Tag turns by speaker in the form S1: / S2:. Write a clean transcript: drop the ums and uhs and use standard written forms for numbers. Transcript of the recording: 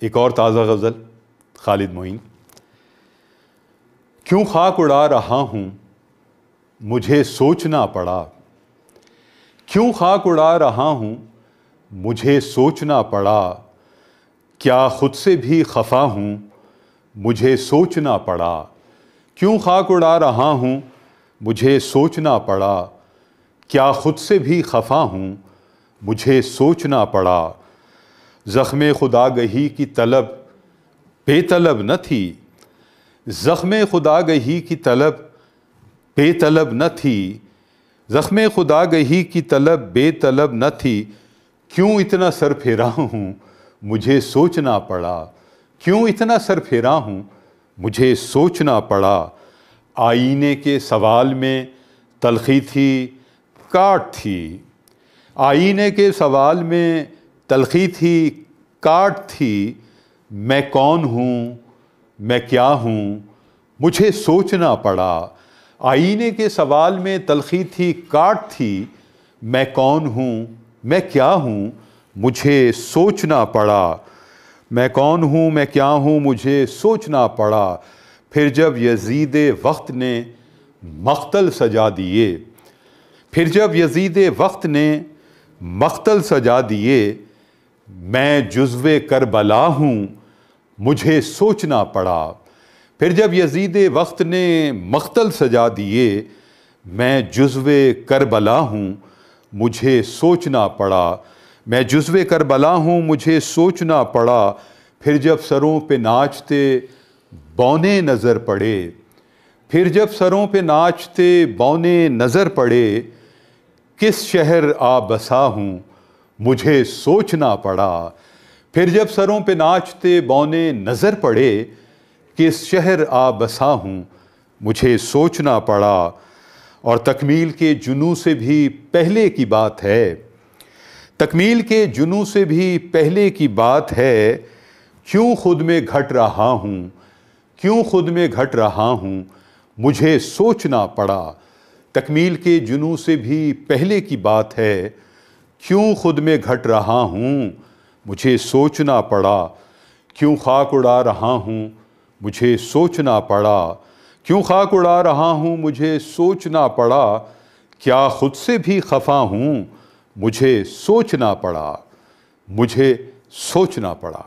S1: ایک اور تازہ غزل خالد معین۔ کیوں خاک اڑا رہا ہوں مجھے سوچنا پڑا، کیوں خاک اڑا رہا ہوں مجھے سوچنا پڑا، کیا خود سے بھی خفا ہوں مجھے سوچنا پڑا، کیوں خاک اڑا رہا ہوں مجھے سوچنا پڑا، کیا خود سے بھی خفا ہوں مجھے سوچنا پڑا۔ زخم خدا گہی کی طلب بے طلب نہ تھی، زخم خدا گہی کی طلب بے طلب نہ تھی، زخم خدا گہی کی طلب بے طلب نہ تھی، کیوں اتنا سر پھیرا ہوں مجھے سوچنا پڑا، کیوں اتنا سر پھیرا ہوں مجھے سوچنا پڑا۔ آئینے کے سوال میں تلخی تھی کاٹ تھی، آئینے کے سوال میں تلخی تھی کاٹ تھی، میں کون ہوں میں کیا ہوں مجھے سوچنا پڑا۔ آئینے کے سوال میں تلخی تھی کاٹ تھی، میں کون ہوں میں کیا ہوں مجھے سوچنا پڑا، میں کون ہوں میں کیا ہوں مجھے سوچنا پڑا۔ پھر جب یزید وقت نے مقتل سجا دیے، پھر جب یزید وقت نے مقتل سجا دیے، میں جزو کربلا ہوں مجھے سوچنا پڑا۔ پھر جب یزید وقت نے مقتل سجا دیے، میں جزو کربلا ہوں مجھے سوچنا پڑا، میں جزو کربلا ہوں مجھے سوچنا پڑا۔ پھر جب سروں پہ ناچتے بونے نظر پڑے، پھر جب سروں پہ ناچتے بونے نظر پڑے، کس شہر آ بسا ہوں مجھے سوچنا پڑا۔ پھر جب سروں پہ ناچتے بونے نظر پڑے، کس شہر آ بسا ہوں مجھے سوچنا پڑا۔ اور تکمیل کے جنوں سے بھی پہلے کی بات ہے، تکمیل کے جنوں سے بھی پہلے کی بات ہے، کیوں خود میں گھٹ رہا ہوں، کیوں خود میں گھٹ رہا ہوں مجھے سوچنا پڑا۔ تکمیل کے جنوں سے بھی پہلے کی بات ہے، کیوں خود میں گھٹ رہا ہوں مجھے سوچنا پڑا، کیوں خاک اڑا رہا ہوں مجھے سوچنا پڑا، کیوں خاک اڑا رہا ہوں مجھے سوچنا پڑا، کیا خود سے بھی خفا ہوں مجھے سوچنا پڑا، مجھے سوچنا پڑا۔